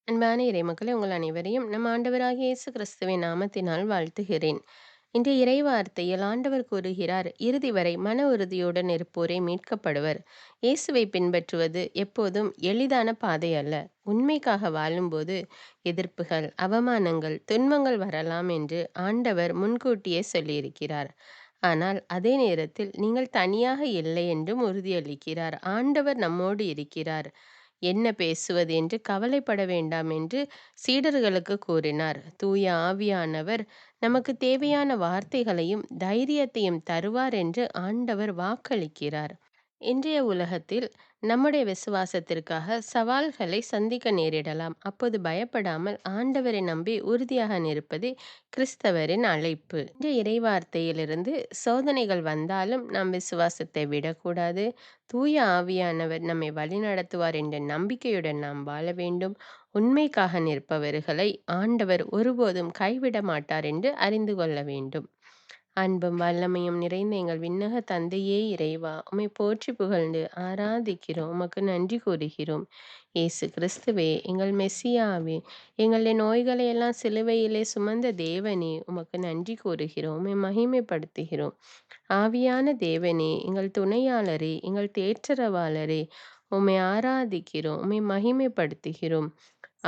அன்பான இறைமக்களே, உங்கள் அனைவரையும் நம் ஆண்டவராகிய இயேசு கிறிஸ்துவின் நாமத்தினால் வாழ்த்துகிறேன். இன்றைய இறைவார்த்தையில் ஆண்டவர் கூறுகிறார், இறுதி வரை மன உறுதியுடன் இருப்போரே மீட்கப்படுவர். இயேசுவை பின்பற்றுவது எப்போதும் எளிதான பாதை அல்ல. உண்மைக்காக வாழும்போது எதிர்ப்புகள், அவமானங்கள், துன்பங்கள் வரலாம் என்று ஆண்டவர் முன்கூட்டியே சொல்லியிருக்கிறார். ஆனால் அதே நேரத்தில் நீங்கள் தனியாக இல்லை என்றும் உறுதியளிக்கிறார். ஆண்டவர் நம்மோடு இருக்கிறார். என்ன பேசுவது என்று கவலைப்பட வேண்டாம் என்று சீடர்களுக்கு கூறினார். தூய ஆவியானவர் நமக்கு தேவையான வார்த்தைகளையும் தைரியத்தையும் தருவார் என்று ஆண்டவர் வாக்களிக்கிறார். இன்றைய உலகத்தில் நம்முடைய விசுவாசத்திற்காக சவால்களை சந்திக்க நேரிடலாம். அப்போது பயப்படாமல் ஆண்டவரை நம்பி உறுதியாக நிற்பதே கிறிஸ்தவரின் அழைப்பு. இன்றைய இறைவார்த்தையிலிருந்து சோதனைகள் வந்தாலும் நாம் விசுவாசத்தை விடக்கூடாது. தூய ஆவியானவர் நம்மை வழிநடத்துவார் என்ற நம்பிக்கையுடன் நாம் வாழ வேண்டும். உண்மைக்காக நிற்பவர்களை ஆண்டவர் ஒருபோதும் கைவிட மாட்டார் என்று அறிந்து கொள்ள வேண்டும். அன்பும் வல்லமையும் நிறைந்த எங்கள் விண்ணக தந்தையே இறைவா, உம்மை போற்றி புகழ்ந்து ஆராதிக்கிறோம். உமக்கு நன்றி கூறுகிறோம். இயேசு கிறிஸ்துவே, எங்கள் மெசியாவே, எங்களுடைய நோய்களை எல்லாம் சிலுவையிலே சுமந்த தேவனே, உமக்கு நன்றி கூறுகிறோம். உம்மை மகிமைப்படுத்துகிறோம். ஆவியான தேவனே, எங்கள் துணையாளரே, எங்கள் தேற்றரவாளரே, உம்மை ஆராதிக்கிறோம். உம்மை மகிமைப்படுத்துகிறோம்.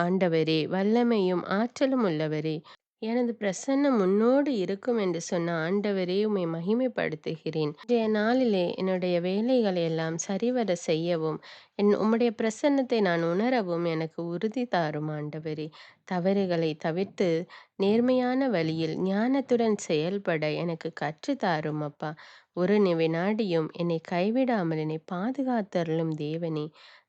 ஆண்டவரே, வல்லமையும் ஆற்றலும் உள்ளவரே, எனது பிரசன்னம் உன்னோடு இருக்கும் என்று சொன்ன ஆண்டவரே, உம்மை மகிமைப்படுத்துகிறேன். இன்றைய நாளிலே என்னுடைய வேலைகளை எல்லாம் சரிவர செய்யவும், உம்முடைய பிரசன்னத்தை நான் உணரவும் எனக்கு உறுதி தாரும் ஆண்டவரே. தவறுகளை தவிர்த்து நேர்மையான வழியில் ஞானத்துடன் செயல்பட எனக்கு கற்றுத்தாரும் அப்பா. ஒரு வினாடியும் என்னை கைவிடாமல் என்னை பாதுகாத்தருளும் தேவனே.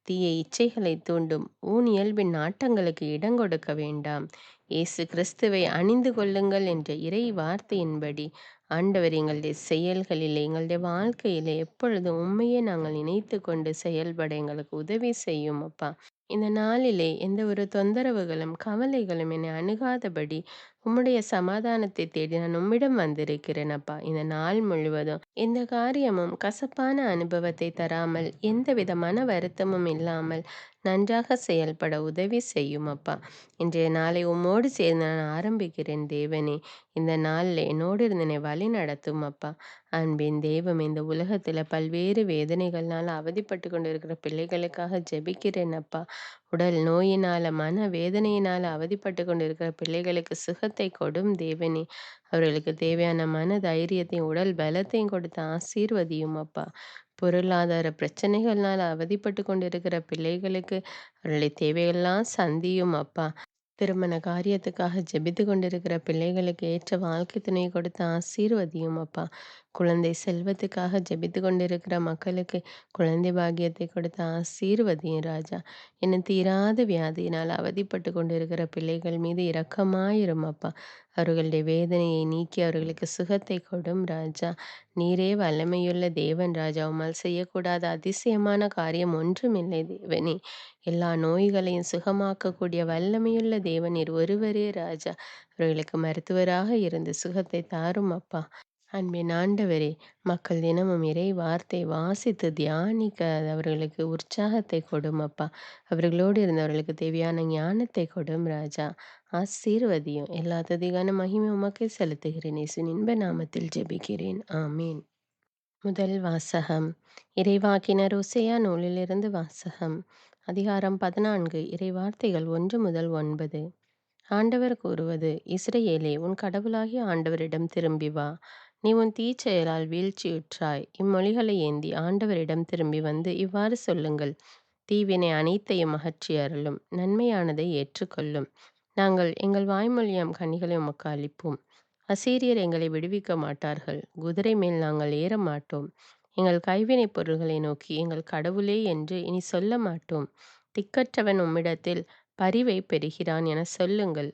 தீய இச்சைகளை தூண்டும் இயல்பின் நாட்டங்களுக்கு இடங்கொடுக்க வேண்டாம். இயேசு கிறிஸ்துவை அணிந்து கொள்ளுங்கள் என்ற இறை வார்த்தையின்படி ஆண்டவர் எங்களுடைய செயல்களிலே, எங்களுடைய வாழ்க்கையிலே எப்பொழுதும் உண்மையை நாங்கள் நினைத்து கொண்டு செயல்பட எங்களுக்கு உதவி செய்யும் அப்பா. இந்த நாளிலே எந்த ஒரு தொந்தரவுகளும் கவலைகளும் என்னை அணுகாதபடி உம்முடைய சமாதானத்தை தேடி நான் உம்மிடம் வந்திருக்கிறேன் அப்பா. இந்த நாள் முழுவதும் எந்த காரியமும் கசப்பான அனுபவத்தை தராமல், எந்தவித மன வருத்தமும் இல்லாமல் நன்றாக செயல்பட உதவி செய்யும் அப்பா. இன்றைய நாளை உம்மோடு சேர்ந்து நான் ஆரம்பிக்கிறேன் தேவனே. இந்த நாளில் என்னோடு இருந்து என்னை வழி நடத்தும் அப்பா. அன்பின் தெய்வம், இந்த உலகத்தில் பல்வேறு வேதனைகள்னால அவதிப்பட்டு கொண்டு இருக்கிற பிள்ளைகளுக்காக ஜெபிக்கிறேன் அப்பா. உடல் நோயினால, மன வேதனையினால அவதிப்பட்டு கொண்டு இருக்கிற பிள்ளைகளுக்கு சுகத்தை கொடும் தேவனே. அவர்களுக்கு தேவையான மன தைரியத்தையும் உடல் பலத்தையும் கொடுத்து ஆசீர்வதியும் அப்பா. பொருளாதார பிரச்சனைகள்னால அவதிப்பட்டு கொண்டிருக்கிற பிள்ளைகளுக்கு அவர்களுடைய தேவையெல்லாம் சந்தியும் அப்பா. திருமண காரியத்துக்காக ஜெபித்து கொண்டிருக்கிற பிள்ளைகளுக்கு ஏற்ற வாழ்க்கை துணை கொடுத்து ஆசீர்வதியும் அப்பா. குழந்தை செல்வத்துக்காக ஜெபித்து கொண்டிருக்கிற மக்களுக்கு குழந்தை பாக்கியத்தை கொடுத்து ஆசீர்வதியும் ராஜா. இன்னும் தீராத வியாதியினால் அவதிப்பட்டு கொண்டிருக்கிற பிள்ளைகள் மீது இரக்கமாயிரும் அப்பா. அவர்களுடைய வேதனையை நீக்கி அவர்களுக்கு சுகத்தை கொடும் ராஜா. நீரே வல்லமையுள்ள தேவன் ராஜா. உம்மால் செய்யக்கூடாத அதிசயமான காரியம் ஒன்றுமில்லை தேவனே. எல்லா நோய்களையும் சுகமாக்கக்கூடிய வல்லமையுள்ள தேவன் நீர் ஒருவரே ராஜா. அவர்களுக்கு மருத்துவராக இருந்து சுகத்தை தாரும் அப்பா. அன்பின் ஆண்டவரே, மக்கள் தினமும் இறை வார்த்தை வாசித்து தியானிக்க அவர்களுக்கு உற்சாகத்தை கொடும் அப்பா. அவர்களோடு இருந்தவர்களுக்கு தேவையான ஞானத்தை கொடும் ராஜா. ஆசீர்வதியும். எல்லா துதிகான மகிமை உமக்கே செலுத்துகிறேன். இயேசுவின் இன்ப நாமத்தில் ஜெபிக்கிறேன். ஆமீன். முதல் வாசகம். இறைவாக்கினர் ஓசேயா நூலிலிருந்து வாசகம். அதிகாரம் 14. இறைவார்த்தைகள் 1 முதல் 9. ஆண்டவர் கூறுவது: இஸ்ரவேலே, உன் கடவுளாகிய ஆண்டவரிடம் திரும்பி வா. நீ உன் தீச்செயலால் வீழ்ச்சியுற்றாய். இம்மொழிகளை ஏந்தி ஆண்டவரிடம் திரும்பி வந்து இவ்வாறு சொல்லுங்கள்: தீவினை அனைத்தையும் அகற்றி அருளும், நன்மையானதை ஏற்றுக்கொள்ளும். நாங்கள் எங்கள் வாய்மொழியாம் கனிகளை உமக்கு அளிப்போம். அசீரியர் எங்களை விடுவிக்க மாட்டார்கள். குதிரை மேல் நாங்கள் ஏற மாட்டோம். எங்கள் கைவினைப் பொருள்களை நோக்கி எங்கள் கடவுளே என்று இனி சொல்ல மாட்டோம். திக்கற்றவன் உம்மிடத்தில் பரிவை பெறுகிறான் என சொல்லுங்கள்.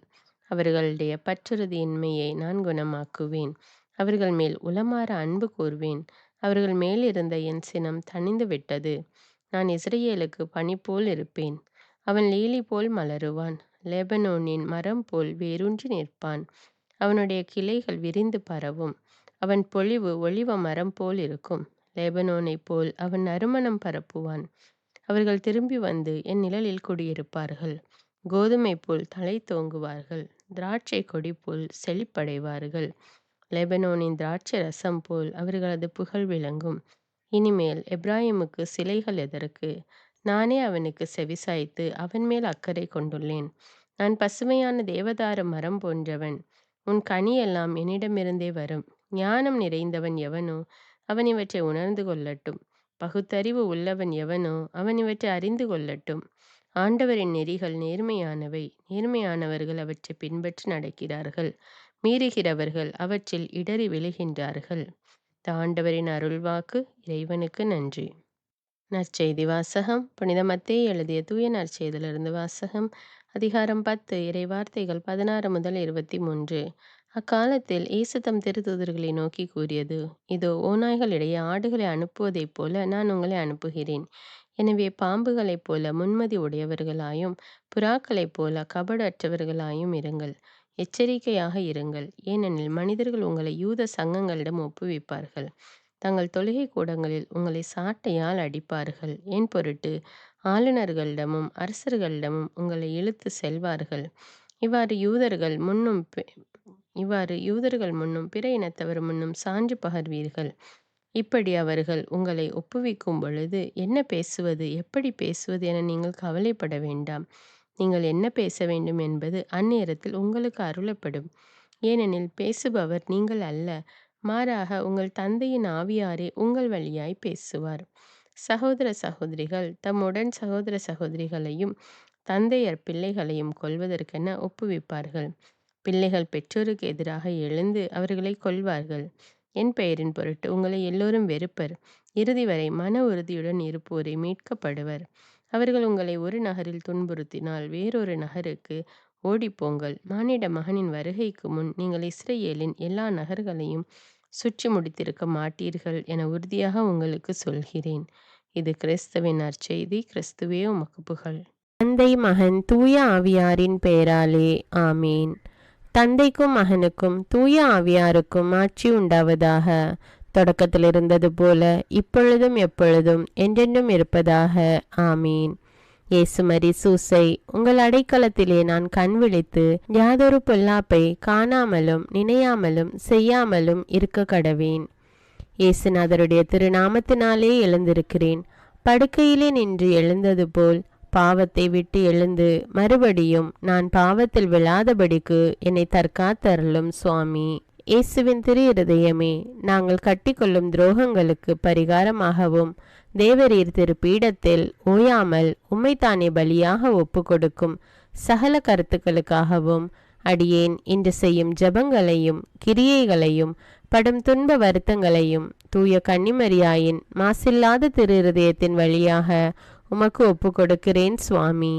அவர்களுடைய பற்றுறுதியின்மையை நான் குணமாக்குவேன். அவர்கள் மேல் உளமாற அன்பு கூர்வேன். அவர்கள் மேலிருந்த என் சினம் தணிந்து விட்டது. நான் இஸ்ரவேலுக்கு பனி போல் இருப்பேன். அவன் லீலி போல் மலருவான். லெபனோனின் மரம் போல் வேரூன்றி நிற்பான். அவனுடைய கிளைகள் விரிந்து பரவும். அவன் பொழிவு ஒலிவ மரம் போல் இருக்கும். லெபனோனைப் போல் அவன் நறுமணம் பரப்புவான். அவர்கள் திரும்பி வந்து என் நிழலில் குடியிருப்பார்கள். கோதுமை போல் தலை தோங்குவார்கள். திராட்சை கொடி போல் செழிப்படைவார்கள். லெபனோனின் திராட்சை ரசம் போல் அவர்களது புகழ் விளங்கும். இனிமேல் எப்ராயிமுக்கு சிலைகள் எதற்கு? நானே அவனுக்கு செவிசாய்த்து அவன் மேல் அக்கறை கொண்டுள்ளேன். நான் பசுமையான தேவதாரு மரம் போன்றவன். உன் கனி எல்லாம் என்னிடமிருந்தே வரும். ஞானம் நிறைந்தவன் எவனோ அவன் இவற்றை உணர்ந்து கொள்ளட்டும். பகுத்தறிவு உள்ளவன் எவனோ அவன் இவற்றை அறிந்து கொள்ளட்டும். ஆண்டவரின் நெறிகள் நேர்மையானவை. நேர்மையானவர்கள் அவற்றை பின்பற்றி நடக்கிறார்கள். மீறுகிறவர்கள் அவற்றில் இடறி விழுகின்றார்கள். ஆண்டவரின் அருள்வாக்கு. இறைவனுக்கு நன்றி. நற்செய்தி வாசகம். புனித மத்தேயு எழுதிய தூய நற்செய்தியிலிருந்து வாசகம். அதிகாரம் 10, இறைவார்த்தைகள் 16 முதல் 23. அக்காலத்தில் இயேசு தம் திருத்தூதர்களை நோக்கி கூறியது: இதோ, ஓநாய்களிடையே ஆடுகளை அனுப்புவதைப் போல நான் உங்களை அனுப்புகிறேன். எனவே பாம்புகளைப் போல முன்மதி உடையவர்களாயும் புறாக்களைப் போல கபடற்றவர்களாயும் இருங்கள். எச்சரிக்கையாக இருங்கள். ஏனெனில் மனிதர்கள் உங்களை யூத சங்கங்களிடம் ஒப்புவிப்பார்கள். தங்கள் தொழுகை கூடங்களில் உங்களை சாட்டையால் அடிப்பார்கள். என் பொருட்டு ஆளுநர்களிடமும் அரசர்களிடமும் உங்களை இழுத்து செல்வார்கள். இவ்வாறு யூதர்கள் முன்னும் பிற இனத்தவர் முன்னும் சான்று பகர்வீர்கள். இப்படி அவர்கள் உங்களை ஒப்புவிக்கும் பொழுது என்ன பேசுவது, எப்படி பேசுவது என நீங்கள் கவலைப்பட வேண்டாம். நீங்கள் என்ன பேச வேண்டும் என்பது அந்நேரத்தில் உங்களுக்கு அருளப்படும். ஏனெனில் பேசுபவர் நீங்கள் அல்ல, மாறாக உங்கள் தந்தையின் ஆவியாரே உங்கள் வழியாய் பேசுவார். சகோதர சகோதரிகள் தம்முடன் சகோதர சகோதரிகளையும் தந்தையர் பிள்ளைகளையும் கொல்வதற்கென ஒப்புவிப்பார்கள். பிள்ளைகள் பெற்றோருக்கு எதிராக எழுந்து அவர்களை கொல்வார்கள். என் பெயரின் பொருட்டு உங்களை எல்லோரும் வெறுப்பர். இறுதி வரை மன உறுதியுடன் இருப்போரே மீட்கப்படுவர். அவர்கள் உங்களை ஒரு நகரில் துன்புறுத்தினால் வேறொரு நகருக்கு ஓடிப்போங்கள். மானிட மகனின் வருகைக்கு முன் நீங்கள் இஸ்ரேலின் எல்லா நகர்களையும் சுற்றி முடித்திருக்க மாட்டீர்கள் என உறுதியாக உங்களுக்கு சொல்கிறேன். இது கிறிஸ்துவின் நற்செய்தி. கிறிஸ்துவே உமக்கு புகழ். தந்தை, மகன், தூய ஆவியாரின் பெயராலே ஆமீன். தந்தைக்கும் மகனுக்கும் தூய ஆவியாருக்கும் ஆட்சி உண்டாவதாக. தொடக்கத்தில் இருந்தது போல இப்பொழுதும் எப்பொழுதும் என்றென்றும் இருப்பதாக. ஆமீன். இயேசுமரி சூசை, உங்கள் அடைக்கலத்திலே நான் கண் விழித்து யாதொரு பொல்லாப்பை காணாமலும் நினையாமலும் செய்யாமலும் இருக்க கடவேன். இயேசுநாதருடைய திருநாமத்தினாலே எழுந்திருக்கிறேன். படுக்கையிலே நின்று எழுந்தது போல் பாவத்தை விட்டு எழுந்து மறுபடியும் நான் பாவத்தில் விழாதபடிக்கு என்னை தற்காத்தருளும் சுவாமி. இயேசுவின் திரு இருதயமே, நாங்கள் கட்டிக்கொள்ளும் துரோகங்களுக்கு பரிகாரமாகவும் தேவரீர் திரு பீடத்தில் ஓயாமல் உம்மைத்தானே பலியாக ஒப்பு கொடுக்கும் சகல கருத்துக்களுக்காகவும் அடியேன் இன்று செய்யும் ஜபங்களையும் கிரியைகளையும் படும் துன்ப வருத்தங்களையும் தூய கன்னிமரியாயின் மாசில்லாத திரு இருதயத்தின் வழியாக உமக்கு ஒப்பு கொடுக்கிறேன் சுவாமி.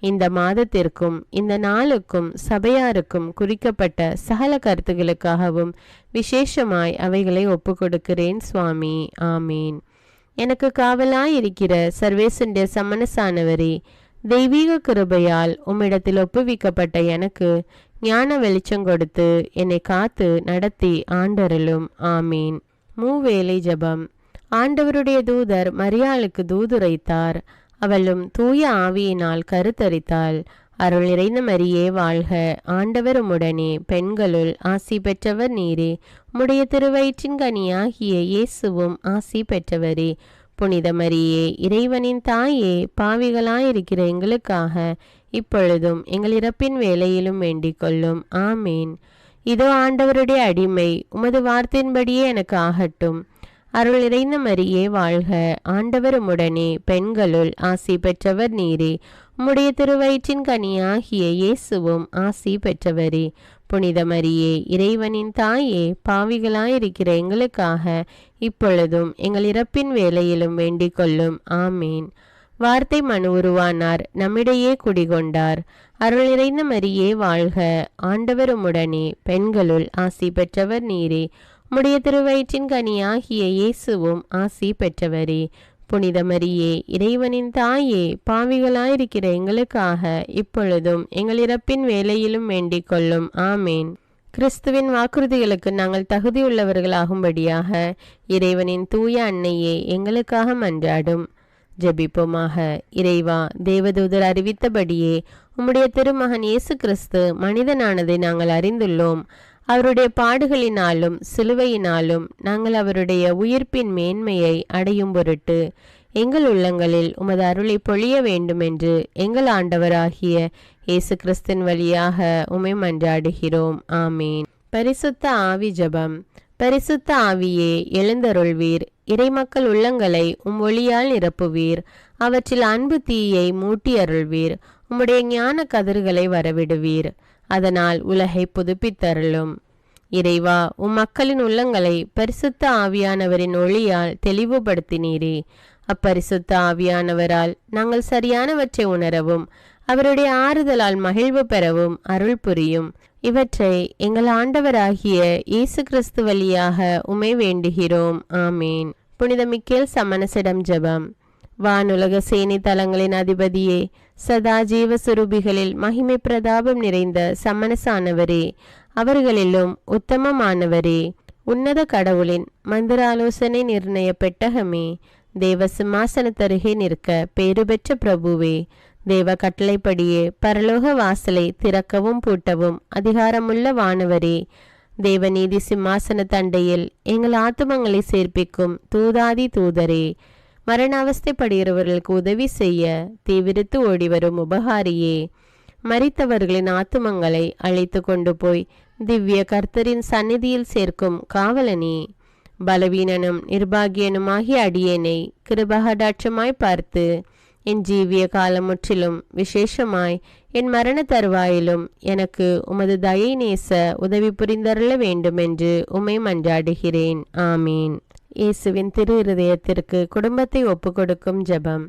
இந்த மாதத்திற்கும் இந்த நாளுக்கும் சபையாருக்கும் குறிக்கப்பட்ட சகல கருத்துகளுக்காகவும் விசேஷமாய் அவைகளை ஒப்பு கொடுக்கிறேன் சுவாமி. ஆமீன். எனக்கு காவலாயிருக்கிற சர்வேசுடைய சமனசானவரே, தெய்வீக கிருபையால் உம்மிடத்தில் ஒப்புவிக்கப்பட்ட எனக்கு ஞான வெளிச்சம் கொடுத்து என்னை காத்து நடத்தி ஆண்டருளும். ஆமீன். மூவேளை ஜபம். ஆண்டவருடைய தூதர் மரியாளுக்கு தூதுரைத்தார். அவளும் தூய ஆவியினால் கருத்தரித்தாள். அருள் நிறைந்த மரியே வாழ்க, ஆண்டவர் உம்முடனே, பெண்களுள் ஆசி பெற்றவர் நீரே. உம்முடைய திருவயிற்றின் கனியாகிய இயேசுவும் ஆசி பெற்றவரே. புனித மரியே, இறைவனின் தாயே, பாவிகளாயிருக்கிற எங்களுக்காக இப்பொழுதும் எங்கள் இறப்பின் வேளையிலும் வேண்டிக் கொள்ளும். ஆமீன். இதோ ஆண்டவருடைய அடிமை, உமது வார்த்தையின்படியே எனக்கு ஆகட்டும். அருள் நிறைந்த மரியே வாழ்க, ஆண்டவர் உம்முடனே, பெண்களுள் ஆசி பெற்றவர் நீரே. உம்முடைய திருவயிற்றின் கனியாகிய இயேசுவும் ஆசி பெற்றவரே. புனித மரியே, இறைவனின் தாயே, பாவிகளாயிருக்கிற எங்களுக்காக இப்பொழுதும் எங்கள் இறப்பின் வேளையிலும் வேண்டிக் கொள்ளும். ஆமீன். வார்த்தை மனு உருவானார், நம்மிடையே குடிகொண்டார். அருள் நிறைந்த மரியே வாழ்க, ஆண்டவர் உம்முடனே, பெண்களுள் ஆசி பெற்றவர் நீரே. உம்முடைய திருவயிற்றின் கனியாகிய இயேசுவும் ஆசி பெற்றவரே. புனித மரியே, இறைவனின் தாயே, பாவிகளாயிருக்கிற எங்களுக்காக இப்பொழுதும் எங்கள் இறப்பின் வேளையிலும் வேண்டிக் கொள்ளும். ஆமேன். கிறிஸ்துவின் வாக்குறுதிகளுக்கு நாங்கள் தகுதியுள்ளவர்களாகும்படியாக இறைவனின் தூய அன்னையே எங்களுக்காக மன்றாடும். ஜெபிப்போமாக. இறைவா, தேவதூதர் அறிவித்தபடியே உம்முடைய திருமகன் இயேசு கிறிஸ்து மனிதனானதை நாங்கள் அறிந்துள்ளோம். அவருடைய பாடுகளினாலும் சிலுவையினாலும் நாங்கள் அவருடைய உயிர்ப்பின் மேன்மையை அடையும் பொருட்டு எங்கள் உள்ளங்களில் உமது அருளை பொழிய வேண்டுமென்று எங்கள் ஆண்டவராகிய இயேசு கிறிஸ்தின் வழியாக உம்மை மன்றாடுகிறோம். ஆமீன். பரிசுத்த ஆவி ஜெபம். பரிசுத்த ஆவியே, எழுந்தருள்வீர். இறைமக்கள் உள்ளங்களை ஒளியால் நிரப்புவீர். அவற்றில் அன்பு தீயை மூட்டி அருள்வீர். உம்முடைய ஞான கதிர்களை வரவிடுவீர். அதனால் உலகை புதுப்பித்தருளும். இறைவா, மக்களின் உள்ளங்களை பரிசுத்த ஆவியானவரின் ஒளியால் தெளிவுபடுத்தினீரே. அப்பரிசுத்த ஆவியானவரால் நாங்கள் சரியானவற்றை உணரவும் அவருடைய ஆறுதலால் மகிழ்வு பெறவும் அருள் புரியும். இவற்றை எங்கள் ஆண்டவராகிய இயேசு கிறிஸ்து வழியாக உம்மை வேண்டுகிறோம். ஆமீன். புனித மிக்கேல் சமணசிடம் ஜெபம். வானுலக சேனை தலங்களின் அதிபதியே, சதா ஜீவ சுரூபிகளில் மகிமை பிரதாபம் நிறைந்த சமணசானவரே, அவர்களிலும் உத்தமமானவரே, உன்னத கடவுளின் மந்திராலோசனை நிர்ணய பெட்டகமே, தேவ சிம்மாசனத்தருகே நிற்க பேறு பெற்ற பிரபுவே, தேவ கட்டளைப்படியே பரலோக வாசலை திறக்கவும் பூட்டவும் அதிகாரமுள்ள வானவரே, தேவநீதி சிம்மாசன தண்டையில் எங்கள் ஆத்துமங்களை சேர்ப்பிக்கும் தூதாதி தூதரே, மரண அவஸ்தைப்படுகிறவர்களுக்கு உதவி செய்ய தீவிரித்து ஓடிவரும் உபகாரியே, மரித்தவர்களின் ஆத்துமங்களை அழைத்து கொண்டு போய் திவ்ய கர்த்தரின் சந்நிதியில் சேர்க்கும் காவலனே, பலவீனனும் நிர்பாகியனுமாகிய அடியேனை கிருபகடாட்சமாய் பார்த்து என் ஜீவிய காலம் முற்றிலும் விசேஷமாய் என் மரண தருவாயிலும் எனக்கு உமது தயை நேச உதவி புரிந்தருள வேண்டுமென்று உம்மை மன்றாடுகிறேன். ஆமீன். இயேசுவின் திரு இருதயத்திற்கு குடும்பத்தை ஒப்புக்கொடுக்கும் ஜெபம்.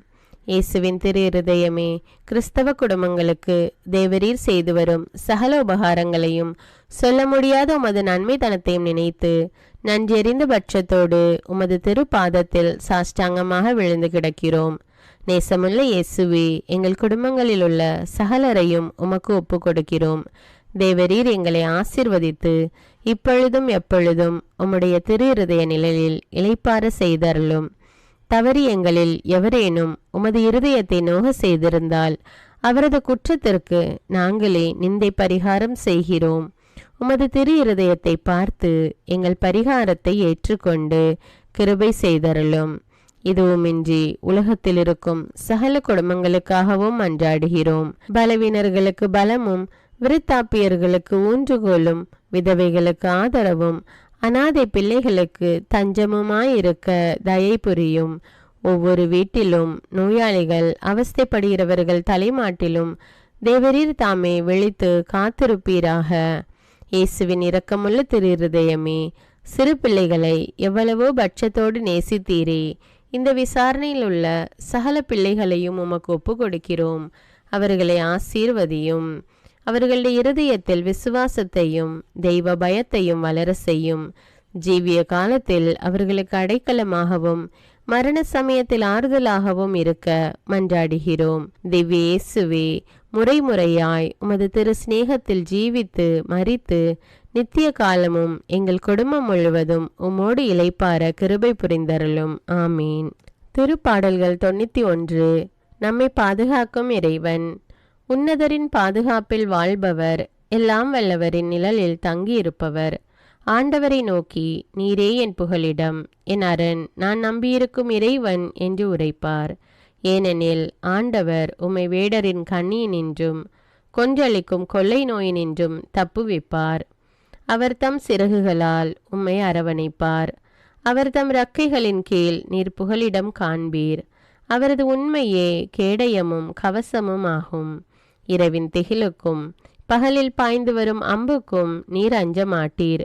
இயேசுவின் திரு இருதயமே, கிறிஸ்தவ குடும்பங்களுக்கு தேவரீர் செய்து வரும் சகல உபகாரங்களையும் சொல்ல முடியாத உமது நன்மைத்தனத்தையும் நினைத்து நன்றெறிந்த பட்சத்தோடு உமது திரு பாதத்தில் சாஷ்டாங்கமாக விழுந்து கிடக்கிறோம். நேசமுள்ள இயேசுவே, எங்கள் குடும்பங்களில் உள்ள சகலரையும் உமக்கு ஒப்பு கொடுக்கிறோம். தேவரீர் எங்களை ஆசிர்வதித்து இப்பொழுதும் எப்பொழுதும் உம்முடைய திரு இருதய நிழலில் இளைப்பாற செய்தருளும். தவறி எங்களில் எவரேனும் உமது இருதயத்தை நோக செய்திருந்தால் அவரது குற்றத்திற்கு நாங்களே நிந்தை பரிகாரம் செய்கிறோம். உமது திரு இருதயத்தை பார்த்து எங்கள் பரிகாரத்தை ஏற்றுக்கொண்டு கிருபை செய்தருளும். இதுவுமின்றி உலகத்தில் இருக்கும் சகல குடும்பங்களுக்காகவும் மன்றாடுகிறோம். பலவீனர்களுக்கு பலமும், விருத்தாப்பியர்களுக்கு ஊன்றுகோலும், விதவைகளுக்கு ஆதரவும், அனாதை பிள்ளைகளுக்கு தஞ்சமுமாயிருக்க தயை புரியும். ஒவ்வொரு வீட்டிலும் நோயாளிகள் அவஸ்தைப்படுகிறவர்கள் தலைமாட்டிலும் தேவரீர் தாமே விழித்து காத்திருப்பீராக. இயேசுவின் இரக்கமுள்ள திரு இருதயமே, சிறு பிள்ளைகளை எவ்வளவோ பட்சத்தோடு நேசித்தீரே. இந்த விசாரணையில் உள்ள சகல பிள்ளைகளையும் உமக்கு ஒப்பு கொடுக்கிறோம். அவர்களை ஆசீர்வதியும். அவர்களுடைய இருதயத்தில் விசுவாசத்தையும் தெய்வ பயத்தையும் வளர செய்யும். ஜீவிய காலத்தில் அவர்களுக்கு அடைக்கலமாகவும் மரண சமயத்தில் ஆறுதலாகவும் இருக்க மன்றாடுகிறோம். திவ்ய இயேசுவே, முறைமுறையாய் உமது திரு சிநேகத்தில் ஜீவித்து மரித்து நித்திய காலமும் எங்கள் குடும்பம் முழுவதும் உம்மோடு இளைப்பார கிருபை புரிந்தருளும். ஆமீன். திருப்பாடல்கள் 91. நம்மை பாதுகாக்கும் இறைவன். உன்னதரின் பாதுகாப்பில் வாழ்பவர், எல்லாம் வல்லவரின் நிழலில் தங்கியிருப்பவர். ஆண்டவரை நோக்கி, நீரே என் புகலிடம், என் அரண், நான் நம்பியிருக்கும் இறைவன் என்று உரைப்பார். ஏனெனில் ஆண்டவர் உம்மை வேடரின் கண்ணியினின்றும் கொன்றளிக்கும் கொள்ளை நோயினின்றும் தப்புவிப்பார். அவர் தம் சிறகுகளால் உம்மை அரவணைப்பார். அவர் தம் இறக்கைகளின் கீழ் நீர் புகலிடம் காண்பீர். அவரது உண்மையே கேடயமும் கவசமும் ஆகும். இரவின் திகிலுக்கும் பகலில் பாய்ந்து வரும் அம்புக்கும் நீர் அஞ்ச மாட்டீர்.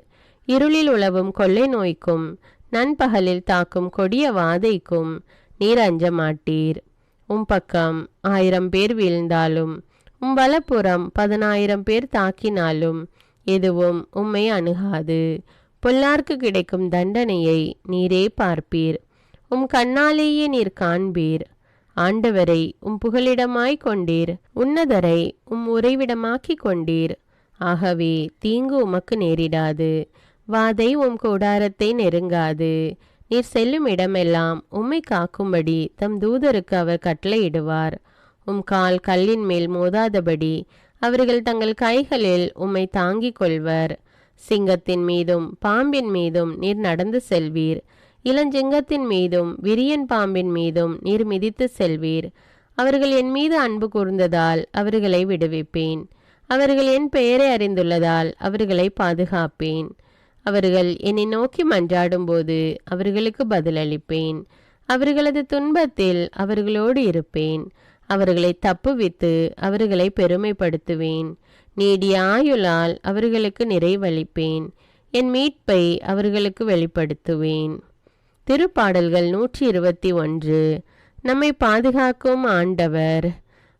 இருளில் உலவும் கொள்ளை நோய்க்கும் நண்பகலில் தாக்கும் கொடிய வாதைக்கும் நீர் அஞ்ச மாட்டீர். பக்கம் 1000 பேர் வீழ்ந்தாலும் வலப்புறம் 10,000 பேர் தாக்கினாலும் எதுவும் உம்மை அணுகாது. பொல்லார்க்கு கிடைக்கும் தண்டனையை நீரே பார்ப்பீர். கண்ணாலேயே நீர் காண்பீர். ஆண்டவரை புகலிடமாய் கொண்டீர். உன்னதரை உறைவிடமாக்கி கொண்டீர். ஆகவே தீங்கு உமக்கு நேரிடாது. வாதை கூடாரத்தை நெருங்காது. நீர் செல்லும் இடமெல்லாம் உம்மை காக்கும்படி தம் தூதருக்கு அவர் கட்டளையிடுவார். உம் கால் கல்லின் மேல் மோதாதபடி அவர்கள் தங்கள் கைகளில் உம்மை தாங்கிக் கொள்வர். சிங்கத்தின் மீதும் பாம்பின் மீதும் நீர் நடந்து செல்வீர். இளஞ்சிங்கத்தின் மீதும் விரியன் பாம்பின் மீதும் நீர் மிதித்து செல்வீர். அவர்கள் என் மீது அன்பு கூர்ந்ததால் அவர்களை விடுவிப்பேன். அவர்கள் என் பெயரை அறிந்துள்ளதால் அவர்களை பாதுகாப்பேன். அவர்கள் என்னை நோக்கி மன்றாடும்போது அவர்களுக்கு பதிலளிப்பேன். அவர்களது துன்பத்தில் அவர்களோடு இருப்பேன். அவர்களை தப்புவித்து அவர்களை பெருமைப்படுத்துவேன். நீடிய ஆயுளால் அவர்களுக்கு நிறைவளிப்பேன். என் மீட்பை அவர்களுக்கு வெளிப்படுத்துவேன். திருப்பாடல்கள் 121. நம்மை பாதுகாக்கும் ஆண்டவர்.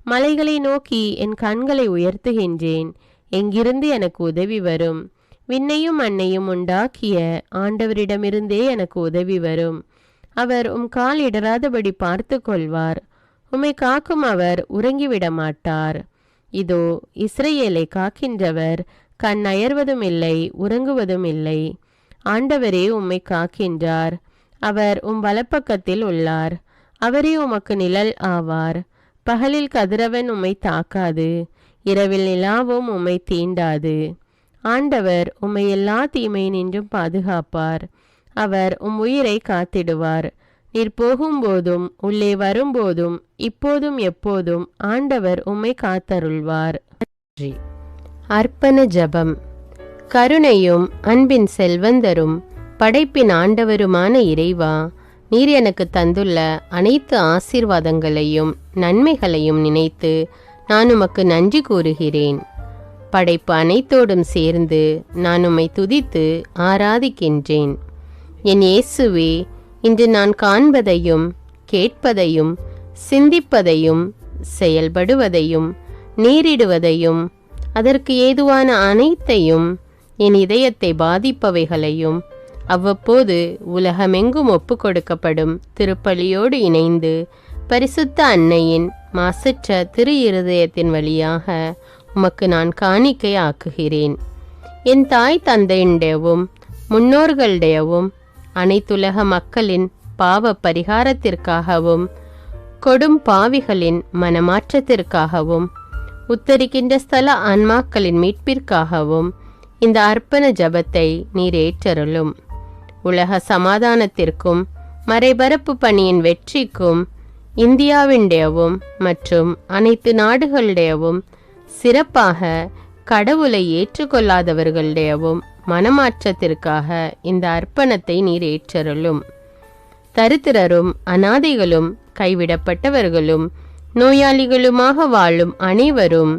மலைகளை நோக்கி என் கண்களை உயர்த்துகின்றேன். எங்கிருந்து எனக்கு உதவி வரும்? விண்ணையும் மண்ணையும் உண்டாக்கிய ஆண்டவரிடமிருந்தே எனக்கு உதவி வரும். அவர் உம் கால் இடராதபடி பார்த்து கொள்வார். உம்மை காக்கும் அவர் உறங்கிவிட மாட்டார். இதோ இஸ்ரவேலை காக்கின்றவர் கண் அயர்வதும் இல்லை, உறங்குவதும் இல்லை. ஆண்டவரே உம்மை காக்கின்றார். அவர் உம் வலப்பக்கத்தில் உள்ளார். அவரே உமக்கு நிழல் ஆவார். பகலில் கதிரவன் உம்மை தாக்காது, இரவில் நிலாவும் உம்மை தீண்டாது. ஆண்டவர் உம்மை எல்லா தீமையினின்றும் பாதுகாப்பார். அவர் உம் உயிரை காத்திடுவார். நீர் போகும்போதும் உள்ளே வரும்போதும் இப்போதும் எப்போதும் ஆண்டவர் உம்மை காத்தருள்வார். அர்ப்பண ஜபம். கருணையும் அன்பின் செல்வந்தரும் படைப்பின் ஆண்டவருமான இறைவா, நீர் எனக்கு தந்துள்ள அனைத்து ஆசீர்வாதங்களையும் நன்மைகளையும் நினைத்து நான் உமக்கு நன்றி கூறுகிறேன். படைப்பு அனைத்தோடும் சேர்ந்து நான் உம்மை துதித்து ஆராதிக்கின்றேன். என் இயேசுவே, இன்று நான் காண்பதையும் கேட்பதையும் சிந்திப்பதையும் செயல்படுவதையும் நேரிடுவதையும் அதற்கு ஏதுவான அனைத்தையும் என் இதயத்தை பாதிப்பவைகளையும் அவ்வப்போது உலகமெங்கும் ஒப்பு கொடுக்கப்படும் திருப்பலியோடு இணைந்து பரிசுத்த அன்னையின் மாசற்ற திரு இருதயத்தின் வழியாக உமக்கு நான் காணிக்கை ஆக்குகிறேன். என் தாய் தந்தையுடையவும் முன்னோர்களுடையவும் அனைத்துலக மக்களின் பாவ பரிகாரத்திற்காகவும் கொடும் பாவிகளின் மனமாற்றத்திற்காகவும் உத்தரிக்கின்ற ஸ்தல ஆன்மாக்களின் மீட்பிற்காகவும் இந்த அர்ப்பண ஜபத்தை நீர் ஏற்றருளும். உலக சமாதானத்திற்கும் மறைபரப்பு பணியின் வெற்றிக்கும் இந்தியாவின்டையவும் மற்றும் அனைத்து நாடுகளுடையவும் சிறப்பாக கடவுளை ஏற்றுக்கொள்ளாதவர்களுடையவும் மனமாற்றத்திற்காக இந்த அர்ப்பணத்தை நீர் ஏற்றருளும். தரித்திரரும் அனாதைகளும் கைவிடப்பட்டவர்களும் நோயாளிகளுமாக வாழும் அனைவரும்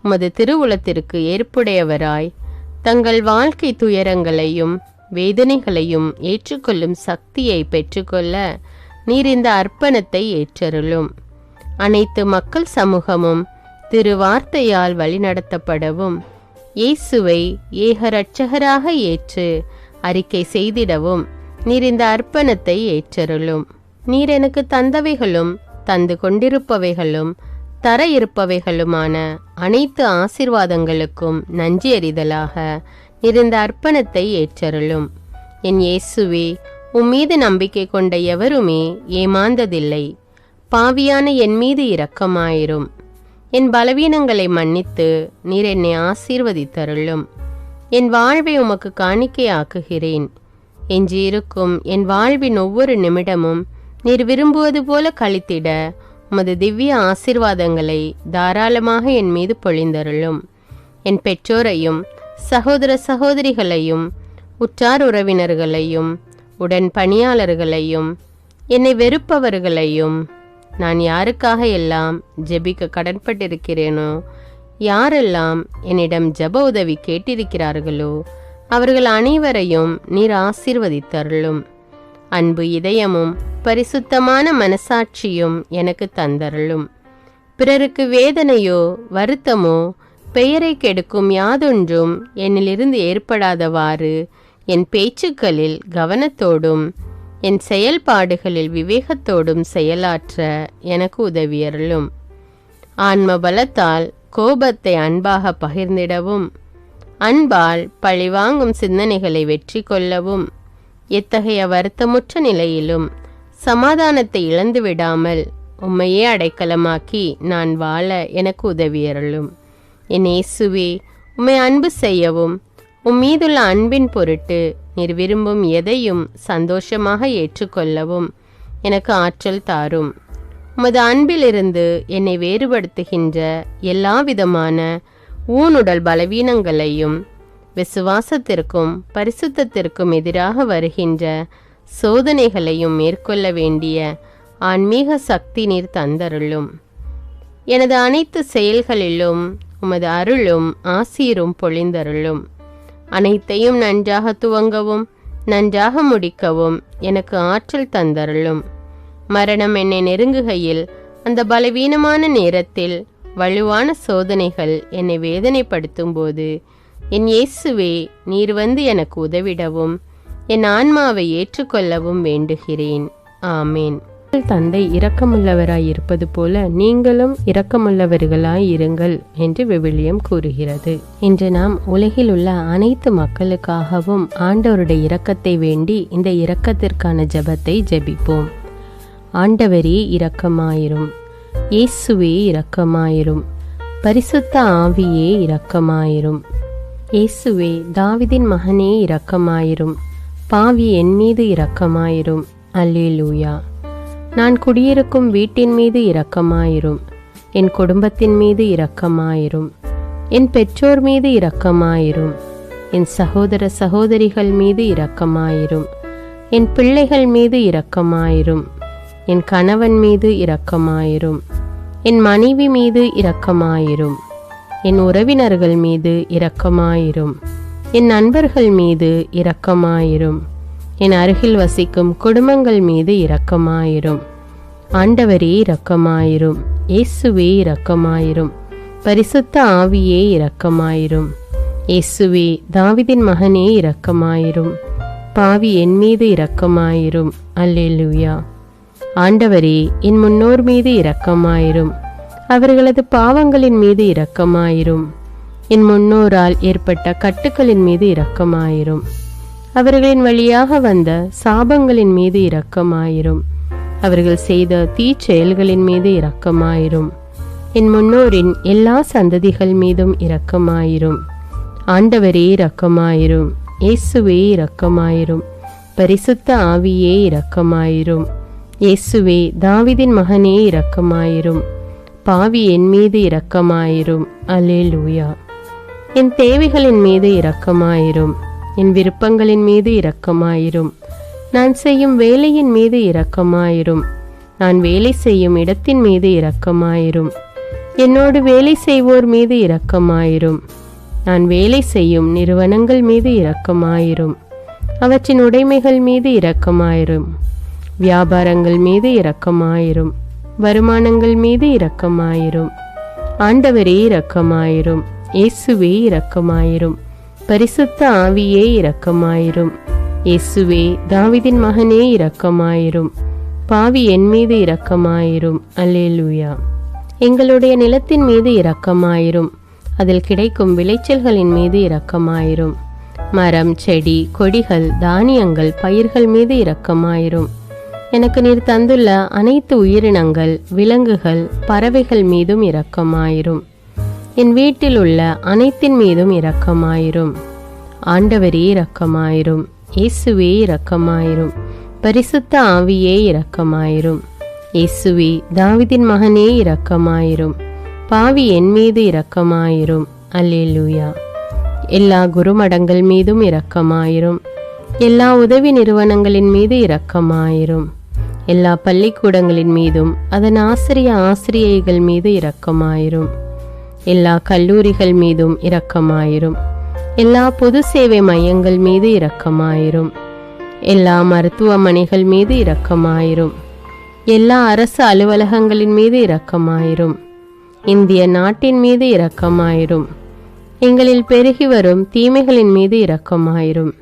உமது திருவுளத்திற்கு ஏற்புடையவராய் தங்கள் வாழ்க்கை துயரங்களையும் வேதனைகளையும் ஏற்றுக்கொள்ளும் சக்தியை பெற்றுக்கொள்ள நீர் இந்த அர்ப்பணத்தை ஏற்றருளும். அனைத்து மக்கள் சமூகமும் திருவார்த்தையால் வழிநடத்தப்படவும் இயேசுவை ஏக இரட்சகராக ஏற்று அறிக்கை செய்திடவும் நீர் இந்த அர்ப்பணத்தை ஏற்றருளும். நீர் எனக்கு தந்தவைகளும் தந்து கொண்டிருப்பவைகளும் தர இருப்பவைகளுமான அனைத்து ஆசீர்வாதங்களுக்கும் நன்றி அறிதலாக நீர் இந்த அர்ப்பணத்தை ஏற்றருளும். என் இயேசுவே, உம்மீது நம்பிக்கை கொண்ட எவருமே ஏமாந்ததில்லை. பாவியான என் மீது இரக்கமாயிரும். என் பலவீனங்களை மன்னித்து நீர் என்னை ஆசீர்வதித்தருளும். என் வாழ்வை உமக்கு காணிக்கையாக்குகிறேன். எஞ்சியிருக்கும் என் வாழ்வின் ஒவ்வொரு நிமிடமும் நீர் விரும்புவது போல கழித்திட உமது திவ்ய ஆசீர்வாதங்களை தாராளமாக என் மீது பொழிந்தருளும். என் பெற்றோரையும் சகோதர சகோதரிகளையும் உற்றார் உறவினர்களையும் உடன் பணியாளர்களையும் என்னை வெறுப்பவர்களையும் நான் யாருக்காக எல்லாம் ஜெபிக்க கடன்பட்டிருக்கிறேனோ, யாரெல்லாம் என்னிடம் ஜெப உதவி கேட்டிருக்கிறார்களோ அவர்கள் அனைவரையும் நீர் ஆசீர்வதித்தருளும். அன்பு இதயமும் பரிசுத்தமான மனசாட்சியும் எனக்கு தந்தருளும். பிறருக்கு வேதனையோ வருத்தமோ பெயரை கெடுக்கும் யாதொன்றும் என்னிலிருந்து ஏற்படாதவாறு என் பேச்சுக்களில் கவனத்தோடும் என் செயல்பாடுகளில் விவேகத்தோடும் செயலாற்ற எனக்கு உதவியருளும். ஆன்ம பலத்தால் கோபத்தை அன்பாக பகிர்ந்திடவும் அன்பால் பழிவாங்கும் சிந்தனைகளை வெற்றி கொள்ளவும் எத்தகைய வருத்தமுற்ற நிலையிலும் சமாதானத்தை இழந்து விடாமல் உம்மையே அடைக்கலமாக்கி நான் வாழ எனக்கு உதவியருளும். என் இயேசுவே, உம்மை அன்பு செய்யவும் மீதுள்ள அன்பின் பொருட்டு நீர் விரும்பும் எதையும் சந்தோஷமாக ஏற்றுக்கொள்ளவும் எனக்கு ஆற்றல் தாரும். உமது அன்பிலிருந்து என்னை வேறுபடுத்துகின்ற எல்லா விதமான ஊனுடல் பலவீனங்களையும் விசுவாசத்திற்கும் பரிசுத்தத்திற்கும் எதிராக வருகின்ற சோதனைகளையும் மேற்கொள்ள வேண்டிய ஆன்மீக சக்தி நீர் தந்தருளும். எனது அனைத்து செயல்களிலும் உமது அருளும் ஆசீரும் பொழிந்தருளும். அனைத்தையும் நன்றாக துவங்கவும் நன்றாக முடிக்கவும் எனக்கு ஆற்றல் தந்தருளும். மரணம் என்னை நெருங்குகையில் அந்த பலவீனமான நேரத்தில் வலுவான சோதனைகள் என்னை வேதனைப்படுத்தும் போது என் இயேசுவே, நீர் வந்து எனக்கு உதவிடவும் என் ஆன்மாவை ஏற்றுக்கொள்ளவும் வேண்டுகிறேன். ஆமேன். தந்தை இரக்கமுள்ளவராய் இருப்பது போல நீங்களும் இரக்கமுள்ளவர்களாய் இருங்கள் என்று விவிலியம் கூறுகிறது. இன்று நாம் உலகில் உள்ள அனைத்து மக்களுக்காகவும் ஆண்டவருடைய இரக்கத்தை வேண்டி இந்த இரக்கத்திற்கான ஜெபத்தை ஜெபிப்போம். ஆண்டவரே இரக்கமாயிரும், இயேசுவே இரக்கமாயிரும், பரிசுத்த ஆவியே இரக்கமாயிரும். இயேசுவே, தாவீதின் மகனே இரக்கமாயிரும், பாவி என் மீது இரக்கமாயிரும். அல்லேலூயா. நான் குடியிருக்கும் வீட்டின் மீது இரக்கமாயிரும், என் குடும்பத்தின் மீது இரக்கமாயிரும், என் பெற்றோர் மீது இரக்கமாயிரும், என் சகோதர சகோதரிகள் மீது இரக்கமாயிரும், என் பிள்ளைகள் மீது இரக்கமாயிரும், என் கணவன் மீது இரக்கமாயிரும், என் மனைவி மீது இரக்கமாயிரும், என் உறவினர்கள் மீது இரக்கமாயிரும், என் நண்பர்கள் மீது இரக்கமாயிரும், என் அருகில் வசிக்கும் குடும்பங்கள் மீது இரக்கமாயிரும். ஆண்டவரே இரக்கமாயிரும், இயேசுவே இரக்கமாயிரும், பரிசுத்த ஆவியே இரக்கமாயிரும். இயேசுவே, தாவீதின் மகனே இரக்கமாயிரும், பாவி என் மீது இரக்கமாயிரும். அல்லேலூயா. ஆண்டவரே, என் முன்னோர் மீது இரக்கமாயிரும், அவர்களது பாவங்களின் மீது இரக்கமாயிரும். என் முன்னோரால் ஏற்பட்ட கட்டுக்களின் மீது இரக்கமாயிரும், அவர்களின் வழியாக வந்த சாபங்களின் மீது இரக்கமாயிரும், அவர்கள் செய்த தீச்செயல்களின் மீது இரக்கமாயிரும். என் முன்னோரின் எல்லா சந்ததிகள் மீதும் இரக்கமாயிரும். ஆண்டவரே இரக்கமாயிரும், இயேசுவே இரக்கமாயிரும், பரிசுத்த ஆவியே இரக்கமாயிரும். இயேசுவே, தாவீதின் மகனே இரக்கமாயிரும், பாவி என் மீது இரக்கமாயிரும். அல்லேலூயா. என் தேவைகளின் மீது இரக்கமாயிரும், என் விருப்பங்களின் மீது இரக்கமாயிரும், நான் செய்யும் வேலையின் மீது இரக்கமாயிரும், நான் வேலை செய்யும் இடத்தின் மீது இரக்கமாயிரும், என்னோடு வேலை செய்வோர் மீது இரக்கமாயிரும், நான் வேலை செய்யும் நிறுவனங்கள் மீது இரக்கமாயிரும், அவற்றின் உடைமைகள் மீது இரக்கமாயிரும், வியாபாரங்கள் மீது இரக்கமாயிரும், வருமானங்கள் மீது இரக்கமாயிரும். ஆண்டவரே இரக்கமாயிரும், இயேசுவே இரக்கமாயிரும், பரிசுத்த ஆவியே இரக்கமாயிரும். இயேசுவே, தாவீதின் மகனே இரக்கமாயிரும், பாவி என் மீது இரக்கமாயிரும். அல்லேலூயா. எங்களுடைய நிலத்தின் மீது இரக்கமாயிரும், அதில் கிடைக்கும் விளைச்சல்களின் மீது இரக்கமாயிரும். மரம், செடி, கொடிகள், தானியங்கள், பயிர்கள் மீது இரக்கமாயிரும். எனக்கு நீர் தந்துள்ள அனைத்து உயிரினங்கள், விலங்குகள், பறவைகள் மீதும் இரக்கமாயிரும். என் வீட்டில் உள்ள அனைத்தின் மீதும் இரக்கமாயிரும். ஆண்டவரே இரக்கமாயிரும், இயேசுவே இரக்கமாயிரும், பரிசுத்த ஆவியே இரக்கமாயிரும். இயேசுவே, தாவீதின் மகனே இரக்கமாயிரும், பாவி என் மீது இரக்கமாயிரும். அல்லேலூயா. எல்லா குருமடங்கள் மீதும் இரக்கமாயிரும், எல்லா உதவி நிறுவனங்களின் மீது இரக்கமாயிரும், எல்லா பள்ளிக்கூடங்களின் மீதும் அதன் ஆசிரியைகள் மீது இரக்கமாயிரும், எல்லா கல்லூரிகள் மீதும் இரக்கமாயிரும், எல்லா பொது சேவை மையங்கள் மீது இரக்கமாயிரும், எல்லா மருத்துவமனைகள் மீது இரக்கமாயிரும், எல்லா அரசு அலுவலகங்களின் மீது இரக்கமாயிரும், இந்திய நாட்டின் மீது இரக்கமாயிரும், எங்களில் பெருகி வரும் தீமைகளின் மீது இரக்கமாயிரும்,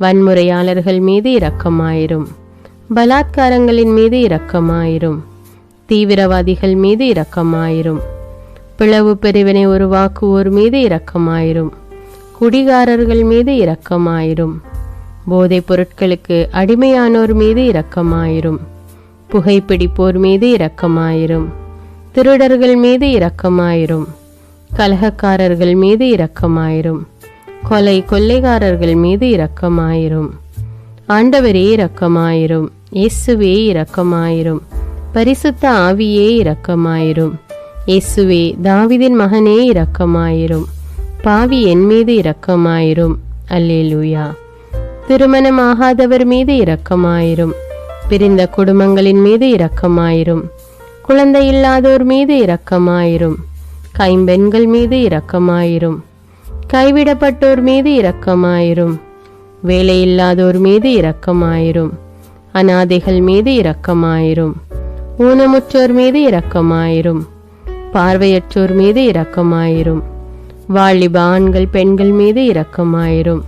வன்முறையாளர்கள் மீது இரக்கமாயிரும், பலாத்காரங்களின் மீது இரக்கமாயிரும், தீவிரவாதிகள் மீது இரக்கமாயிரும், பிளவு பிரிவினை உருவாக்குவோர் மீது இரக்கமாயிரும், குடிகாரர்கள் மீது இரக்கமாயிரும், போதைப் பொருட்களுக்கு அடிமையானோர் மீது இரக்கமாயிரும். புகைப்பிடிப்போர் மீது இரக்கமாயிரும். திருடர்கள் மீது இரக்கமாயிரும். கலகக்காரர்கள் மீது இரக்கமாயிரும். கொள்ளைக்காரர்கள் மீது இரக்கமாயிரும். ஆண்டவரே இரக்கமாயிரும். இயேசுவே இரக்கமாயிரும். பரிசுத்த ஆவியே இரக்கமாயிரும். இயேசுவே தாவீதின் மகனே இரக்கமாயிரும். பாவி என் மீது இரக்கமாயிரும். அல்லேலூயா. திருமணமாகாதவர் மீது இரக்கமாயிரும். பிரிந்த குடும்பங்களின் மீது இரக்கமாயிரும். குழந்தை இல்லாதோர் மீது இரக்கமாயிரும். கைம்பெண்கள் மீது இரக்கமாயிரும். கைவிடப்பட்டோர் மீது இரக்கமாயிரும். வேலையில்லாதோர் மீது இரக்கமாயிரும். அநாதைகள் மீது இரக்கமாயிரும். ஊனமுற்றோர் மீது இரக்கமாயிரும். பார்வையற்றோர் மீது இரக்கமாயிரும். வாலிப ஆண்கள் பெண்கள் மீது இரக்கமாயிரும்.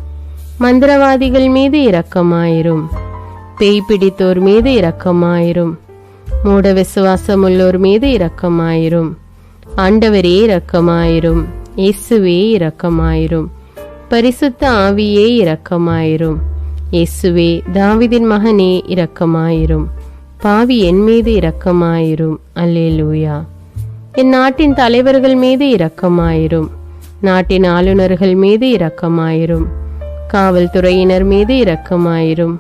மந்திரவாதிகள் மீது இரக்கமாயிரும். பேய் பிடித்தோர் மீது இரக்கமாயிரும். மூட விசுவாசமுள்ளோர் மீது இரக்கமாயிரும். ஆண்டவரே இரக்கமாயிரும். இயேசுவே இரக்கமாயிரும். பரிசுத்த ஆவியே இரக்கமாயிரும். இயேசுவே தாவீதின் மகனே இரக்கமாயிரும். பாவி என் மீது இரக்கமாயிரும். அல்லேலூயா. என் நாட்டின் தலைவர்கள் மீது இரக்கமாயிரும். நாட்டின் ஆளுநர்கள் மீது இரக்கமாயிரும். காவல்துறையினர் மீது இரக்கமாயிரும்.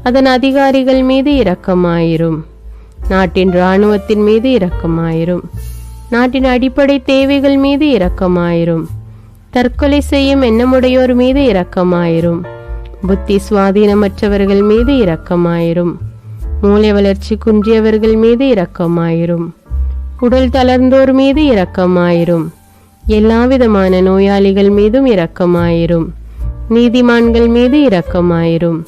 அதன் அதிகாரிகள் மீது இரக்கமாயிரும். நாட்டின் இராணுவத்தின் மீது இரக்கமாயிரும். நாட்டின் அடிப்படை தேவைகள் மீது இரக்கமாயிரும். தற்கொலை செய்யும் எண்ணமுடையோர் மீது இரக்கமாயிரும். புத்தி சுவாதீனமற்றவர்கள் மீது இரக்கமாயிரும். மூளை வளர்ச்சி குன்றியவர்கள் மீது இரக்கமாயிரும். உடல் தளர்ந்தோர் மீது இரக்கமாயிரும். எல்லாவிதமான நோயாளிகள் மீதும் இரக்கமாயிரும். நீதிமான்கள் மீது இரக்கமாயிரும்.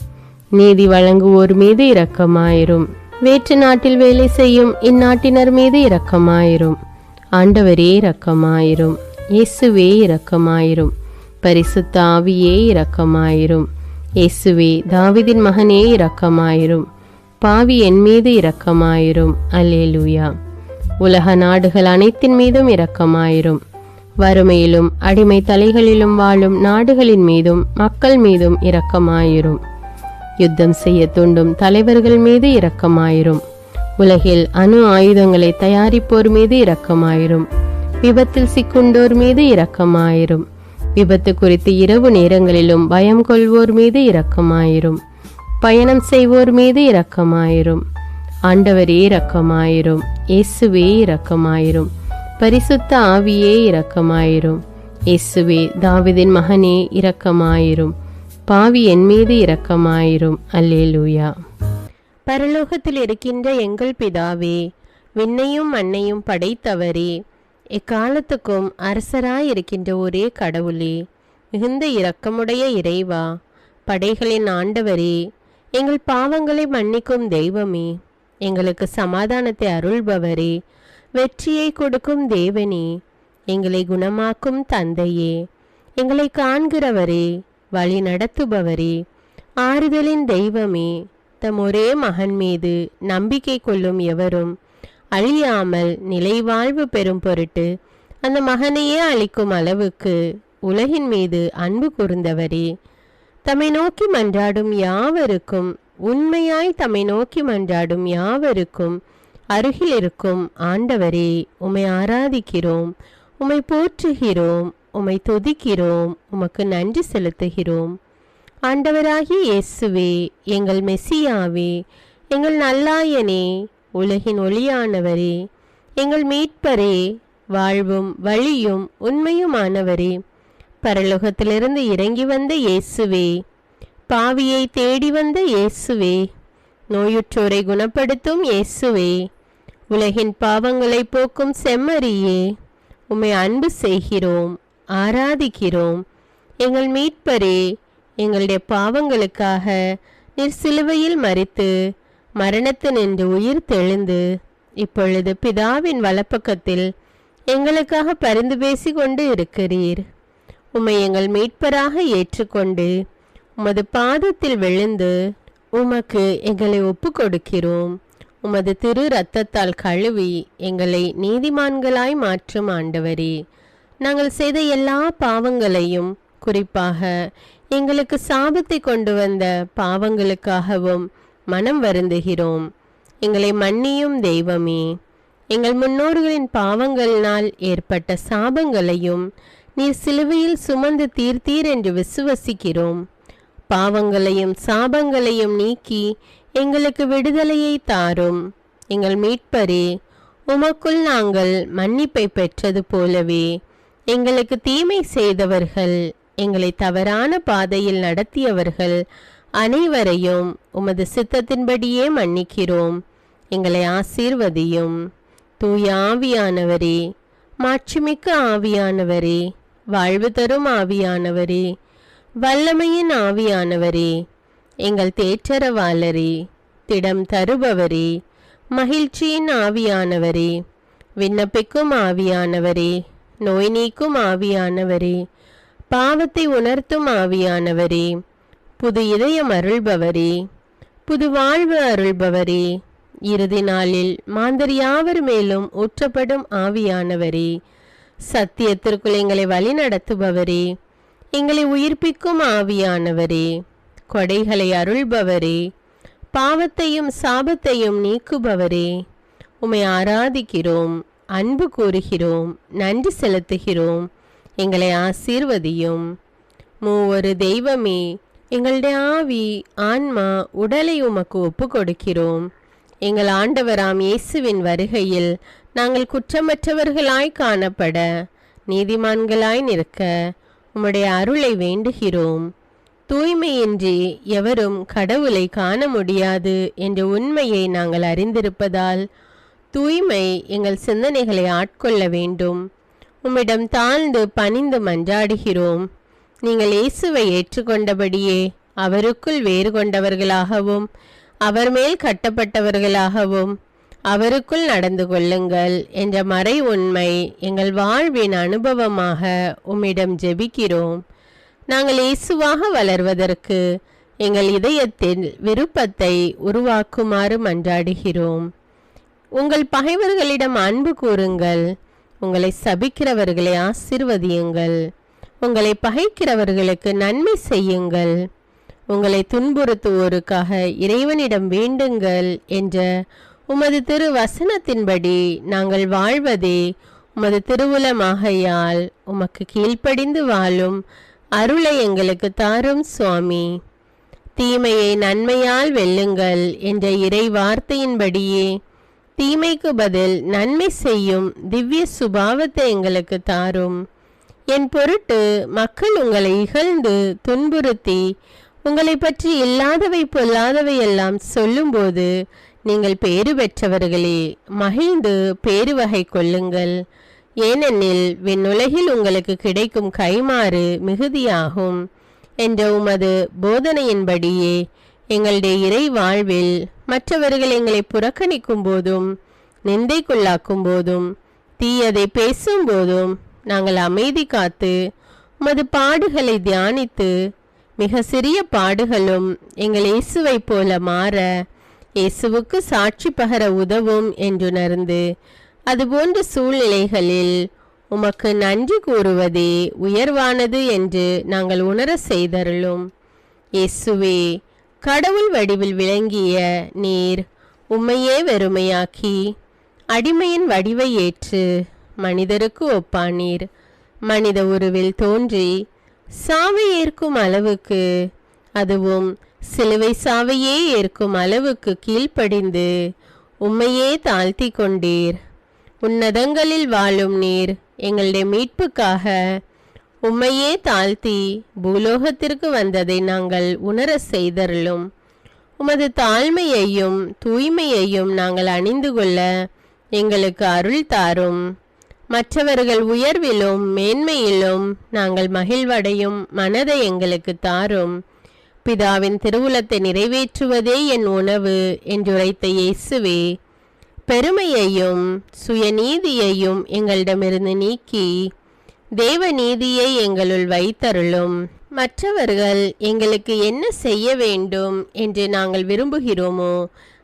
நீதி வழங்குவோர் மீது இரக்கமாயிரும். வேற்று நாட்டில் வேலை செய்யும் இந்நாட்டினர் மீது இரக்கமாயிரும். ஆண்டவரே இரக்கமாயிரும். இயேசுவே இரக்கமாயிரும். பரிசுத்த ஆவியே இரக்கமாயிரும். இயேசுவே தாவீதின் மகனே இரக்கமாயிரும். பாவி என் மீது இரக்கமாயிரும். அல்லேலூயா. உலக நாடுகள் அனைத்தின் மீதும் இரக்கமாயிரும். வறுமையிலும் அடிமை தலைகளிலும் வாழும் நாடுகளின் மீதும் மக்கள் மீதும் இரக்கமாயிரும். யுத்தம் செய்ய தூண்டும் தலைவர்கள் மீது இரக்கமாயிரும். உலகில் அணு ஆயுதங்களை தயாரிப்போர் மீது இரக்கமாயிரும். விபத்தில் சிக்குண்டோர் மீது இரக்கமாயிரும். விபத்து குறித்து இரவு நேரங்களிலும் பயம் கொள்வோர் மீது இரக்கமாயிரும். பயணம் செய்வோர் மீது இரக்கமாயிரும். ஆண்டவரே இரக்கமாயிரும். இயேசுவே இரக்கமாயிரும். பரிசுத்த ஆவியே இரக்கமாயிரும். இயேசுவே தாவீதின் மகனே இரக்கமாயிரும். பாவி என் மீது இரக்கமாயிரும். அல்லேலூயா. பரலோகத்தில் இருக்கின்ற எங்கள் பிதாவே, விண்ணையும் மண்ணையும் படைத்தவரே, எக்காலத்துக்கும் அரசராயிருக்கின்ற ஒரே கடவுளே, மிகுந்த இரக்கமுடைய இறைவா, படைகளின் ஆண்டவரே, எங்கள் பாவங்களை மன்னிக்கும் தெய்வமே, எங்களுக்கு சமாதானத்தை அருள்பவரே, வெற்றியை கொடுக்கும் தேவனே, எங்களை குணமாக்கும் தந்தையே, எங்களை காண்கிறவரே, வழி நடத்துபவரே, ஆறுதலின் தெய்வமே, தம் ஒரே மகன் மீது நம்பிக்கை கொள்ளும் எவரும் அழியாமல் நிலைவாழ்வு பெறும் பொருட்டு அந்த மகனையே அளிக்கும் அளவுக்கு உலகின் மீது அன்பு கூர்ந்தவரே, தம்மை நோக்கி மன்றாடும் யாவருக்கும், உண்மையாய் தம்மை நோக்கி மன்றாடும் யாவருக்கும் அருகில் இருக்கும் ஆண்டவரே, உம்மை ஆராதிக்கிறோம், உம்மை போற்றுகிறோம், உம்மை துதிக்கிறோம், உமக்கு நன்றி செலுத்துகிறோம். ஆண்டவராகிய இயேசுவே, எங்கள் மெசியாவே, எங்கள் நல்லாயனே, உலகின் ஒளியானவரே, எங்கள் மீட்பரே, வாழ்வும் வழியும் உண்மையுமானவரே, பரலோகத்திலிருந்து இறங்கி வந்த இயேசுவே, பாவியை தேடி வந்த இயேசுவே, நோயுற்றோரை குணப்படுத்தும் இயேசுவே, உலகின் பாவங்களை போக்கும் செம்மறியே, உம்மை அன்பு செய்கிறோம், ஆராதிக்கிறோம். எங்கள் மீட்பரே, எங்களுடைய பாவங்களுக்காக நீர் சிலுவையில் மரித்து மரணத்தினின்று உயிர் தெழுந்து இப்பொழுது பிதாவின் வலப்பக்கத்தில் எங்களுக்காக பரிந்து பேசி கொண்டு இருக்கிறீர். உம்மை எங்கள் மீட்பராக ஏற்றுக்கொண்டு உமது பாதத்தில் விழுந்து உமக்கு எங்களை ஒப்பு கொடுக்கிறோம். உமது திரு இரத்தத்தால் கழுவி எங்களை நீதிமான்களாய் மாற்றும் ஆண்டவரே, நாங்கள் செய்த எல்லா பாவங்களையும், குறிப்பாக எங்களுக்கு சாபத்தை கொண்டு வந்த பாவங்களுக்காகவும் மனம் வருந்துகிறோம். எங்களை மன்னியும் தெய்வமே. எங்கள் முன்னோர்களின் பாவங்களினால் ஏற்பட்ட சாபங்களையும் நீர் சிலுவையில் சுமந்து தீர்த்தீர் என்று விசுவசிக்கிறோம். பாவங்களையும் சாபங்களையும் நீக்கி எங்களுக்கு விடுதலையை தாரும். எங்கள் மீட்பரே, உமக்குள் நாங்கள் மன்னிப்பை பெற்றது போலவே எங்களுக்கு தீமை செய்தவர்கள், எங்களை தவறான பாதையில் நடத்தியவர்கள் அனைவரையும் உமது சித்தத்தின்படியே மன்னிக்கிறோம். எங்களை ஆசீர்வதியும். தூய ஆவியானவரே, மாட்சிமிக்க ஆவியானவரே, வாழ்வு தரும் ஆவியானவரே, வல்லமையின் ஆவியானவரே, எங்கள் தேற்றரவாளரே, திடம் தருபவரே, மகிழ்ச்சியின் ஆவியானவரே, விண்ணப்பிக்கும் ஆவியானவரே, நோய் நீக்கும் ஆவியானவரே, பாவத்தை உணர்த்தும் ஆவியானவரே, புது இதயம் அருள்பவரே, புது வாழ்வு அருள்பவரே, இறுதி நாளில் மாந்தர் யாவர் மேலும் ஊற்றப்படும் ஆவியானவரே, சத்தியத்திற்குள் எங்களை வழிநடத்துபவரே, எங்களை உயிர்ப்பிக்கும் ஆவியானவரே, கொடைகளை அருள்பவரே, பாவத்தையும் சாபத்தையும் நீக்குபவரே, உம்மை ஆராதிக்கிறோம், அன்பு கூறுகிறோம், நன்றி செலுத்துகிறோம். எங்களை ஆசீர்வதியும். மூவொரு தெய்வமே, எங்களுடைய ஆவி, ஆன்மா, உடலை உமக்கு ஒப்பு கொடுக்கிறோம். எங்கள் ஆண்டவராம் இயேசுவின் வருகையில் நாங்கள் குற்றமற்றவர்களாய் காணப்பட, நீதிமான்களாய் நிற்க உம்முடைய அருளை வேண்டுகிறோம். தூய்மையின்றி எவரும் கடவுளை காண முடியாது என்ற உண்மையை நாங்கள் அறிந்திருப்பதால் தூய்மை எங்கள் சிந்தனைகளை ஆட்கொள்ள வேண்டும். உம்மிடம் தாழ்ந்து பணிந்து மன்றாடுகிறோம். நீங்கள் இயேசுவை ஏற்றுக்கொண்டபடியே அவருக்குள் வேறு கொண்டவர்களாகவும் அவர் மேல் கட்டப்பட்டவர்களாகவும் அவருக்குள் நடந்து கொள்ளுங்கள் என்ற மறை உண்மை எங்கள் வாழ்வின் அனுபவமாக உம்மிடம் ஜெபிக்கிறோம். நாங்கள் இயேசுவாக வளர்வதற்கு எங்கள் இதயத்தில் விருப்பத்தை உருவாக்குமாறு மன்றாடுகிறோம். உங்கள் பகைவர்களிடம் அன்பு கூறுங்கள். உங்களை சபிக்கிறவர்களை ஆசீர்வதியுங்கள். உங்களை பகைக்கிறவர்களுக்கு நன்மை செய்யுங்கள். உங்களை துன்புறுத்துவோருக்காக இறைவனிடம் வேண்டுங்கள் என்ற உமது திரு வசனத்தின்படி நாங்கள் வாழ்வதே உமது திருவுலமாகையால் உமக்கு கீழ்ப்படிந்து வாழும் அருளை எங்களுக்கு தாரும் சுவாமி. தீமையை நன்மையால் வெல்லுங்கள் என்ற இறை வார்த்தையின்படியே தீமைக்கு பதில் நன்மை செய்யும் திவ்ய சுபாவத்தை எங்களுக்கு தாரும். என் பொருட்டு மக்கள் உங்களை இகழ்ந்து துன்புறுத்தி உங்களை பற்றி இல்லாதவை பொல்லாதவை எல்லாம் சொல்லும்போது நீங்கள் பேறு பெற்றவர்களே, மகிழ்ந்து பேருவகை கொள்ளுங்கள். ஏனெனில் விண்ணுலகில் உங்களுக்கு கிடைக்கும் கைமாறு மிகுதியாகும் என்ற உமது போதனையின்படியே எங்களுடைய இறை வாழ்வில் மற்றவர்கள் எங்களை புறக்கணிக்கும் போதும் நிந்தைக்குள்ளாக்கும் போதும் தீயதை பேசும் போதும் நாங்கள் அமைதி காத்து உமது பாடுகளை தியானித்து மிக சிறிய பாடுகளும் எங்கள் இயேசுவை போல மாற இயேசுவுக்கு சாட்சி பகர உதவும் என்றுணர்ந்து அதுபோன்ற சூழ்நிலைகளில் உமக்கு நன்றி கூறுவதே உயர்வானது என்று நாங்கள் உணர செய்தருளும். இயேசுவே, கடவுள் வடிவில் விளங்கிய நீர் உம்மையே வெறுமையாக்கி அடிமையின் வடிவை ஏற்று மனிதருக்கு ஒப்பானீர். மனித உருவில் தோன்றி சாவை ஏற்கும் அளவுக்கு, அதுவும் சிலுவை சாவையே ஏற்கும் அளவுக்கு கீழ்ப்படிந்து உம்மையே தாழ்த்தி கொண்டீர். உன்னதங்களில் வாழும் நீர் எங்களுடைய மீட்புக்காக உம்மையே தாழ்த்தி பூலோகத்திற்கு வந்ததை நாங்கள் உணர செய்தருளும். உமது தாழ்மையையும் தூய்மையையும் நாங்கள் அணிந்து கொள்ள எங்களுக்கு அருள் தாரும். மற்றவர்கள் உயர்விலும் மேன்மையிலும் நாங்கள் மகிழ்வடையும் மனதை எங்களுக்கு தாரும். பிதாவின் திருவுளத்தை நிறைவேற்றுவதே என் உணவு என்றுரைத்த இயேசுவே, பெருமையையும் சுயநீதியையும் எங்களிடமிருந்து நீக்கி தேவ நீதியை எங்களுள் வைத்தருளும். மற்றவர்கள் எங்களுக்கு என்ன செய்ய வேண்டும் என்று நாங்கள் விரும்புகிறோமோ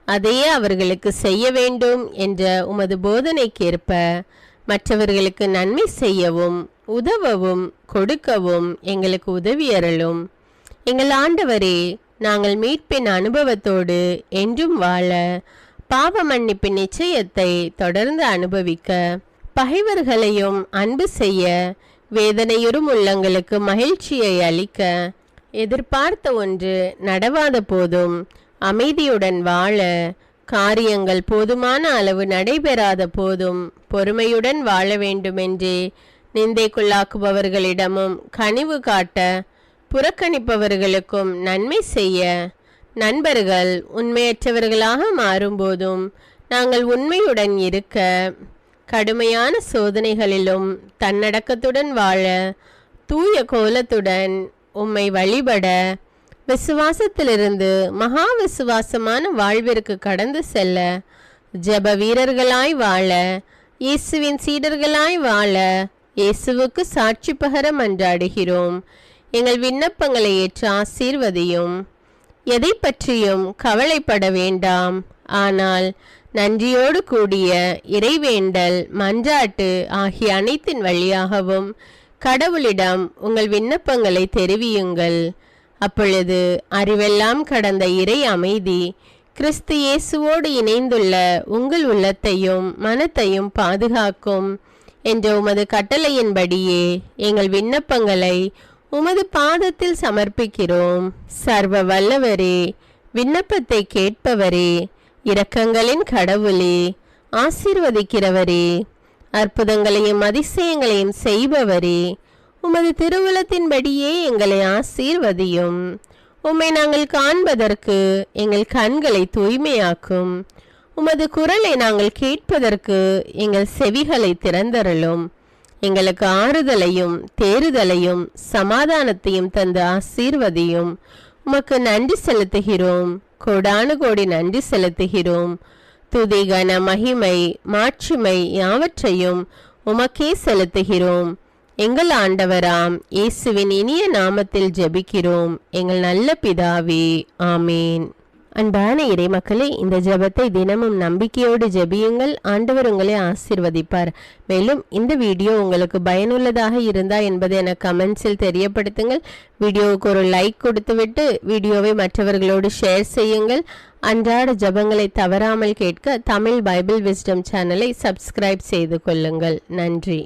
அதையே அவர்களுக்கு செய்ய வேண்டும் என்ற உமது போதனைக்கேற்ப மற்றவர்களுக்கு நன்மை செய்யவும் உதவவும் கொடுக்கவும் எங்களுக்கு உதவி அருளும். எங்கள் ஆண்டவரே, நாங்கள் மீட்பின் அனுபவத்தோடு என்றும் வாழ, பாவ மன்னிப்பின் நிச்சயத்தை தொடர்ந்து அனுபவிக்க, பகைவர்களையும் அன்பு செய்ய, வேதனையுறும் உள்ளங்களுக்கு மகிழ்ச்சியை அளிக்க, எதிர்பார்த்த ஒன்று நடவாத போதும் அமைதியுடன் வாழ, காரியங்கள் போதுமான அளவு நடைபெறாத போதும் பொறுமையுடன் வாழ வேண்டுமென்றே நிந்தைக்குள்ளாக்குபவர்களிடமும் கனிவு காட்ட, புறக்கணிப்பவர்களுக்கும் நன்மை செய்ய, நண்பர்கள் உண்மையற்றவர்களாக மாறும்போதும் நாங்கள் உண்மையுடன் இருக்க, கடுமையான சோதனைகளிலும் தன்னடக்கத்துடன் வாழ, தூய கோலத்துடன் உம்மை வழிபட, விசுவாசத்திலிருந்து மகா விசுவாசமான வாழ்விற்கு கடந்து செல்ல, ஜெப வீரர்களாய் வாழ, இயேசுவின் சீடர்களாய் வாழ, இயேசுவுக்கு சாட்சி பகர மன்றாடுகிறோம். எங்கள் விண்ணப்பங்களை ஏற்று ஆசீர்வதியும். எதை பற்றியும் கவலைப்பட வேண்டாம். ஆனால் நன்றியோடு கூடிய இறைவேண்டல், மன்றாட்டு ஆகிய அனைத்தின் வழியாகவும் கடவுளிடம் உங்கள் விண்ணப்பங்களை தெரிவியுங்கள். அப்பொழுது அறிவெல்லாம் கடந்த இறை அமைதி கிறிஸ்து இயேசுவோடு இணைந்துள்ள உங்கள் உள்ளத்தையும் மனத்தையும் பாதுகாக்கும் என்ற உமது கட்டளையின்படியே எங்கள் விண்ணப்பங்களை உமது பாதத்தில் சமர்ப்பிக்கிறோம். சர்வ வல்லவரே, விண்ணப்பத்தை கேட்பவரே, இரக்கங்களின் கடவுளே, ஆசீர்வதிக்கிறவரே, அற்புதங்களையும் அதிசயங்களையும் செய்பவரே, உமது திருவுளத்தின்படியே எங்களை ஆசீர்வதியும். உம்மை நாங்கள் காண்பதற்கு எங்கள் கண்களை தூய்மையாக்கும். உமது குரலை நாங்கள் கேட்பதற்கு எங்கள் செவிகளை திறந்தருளும். எங்களுக்கு ஆறுதலையும் தேறுதலையும் சமாதானத்தையும் தந்து ஆசீர்வதியும். உமக்கு நன்றி செலுத்துகிறோம். கோடானு கோடி நன்றி செலுத்துகிறோம். துதி, கன, மகிமை, மாட்சிமை யாவற்றையும் உமக்கே செலுத்துகிறோம். எங்கள் ஆண்டவராம் இயேசுவின் இனிய நாமத்தில் ஜெபிக்கிறோம் எங்கள் நல்ல பிதாவே, ஆமேன். அன்பான இறைமக்களே, இந்த ஜெபத்தை தினமும் நம்பிக்கையோடு ஜெபியுங்கள். ஆண்டவர் உங்களை ஆசீர்வதிப்பார். மேலும் இந்த வீடியோ உங்களுக்கு பயனுள்ளதாக இருந்தா என்பதை எனக்கு கமெண்ட்ஸில் தெரியப்படுத்துங்கள். வீடியோவுக்கு ஒரு லைக் கொடுத்துவிட்டு வீடியோவை மற்றவர்களோடு ஷேர் செய்யுங்கள். அன்றாட ஜெபங்களை தவறாமல் கேட்க தமிழ் பைபிள் விஸ்டம் சேனலை சப்ஸ்கிரைப் செய்து கொள்ளுங்கள். நன்றி.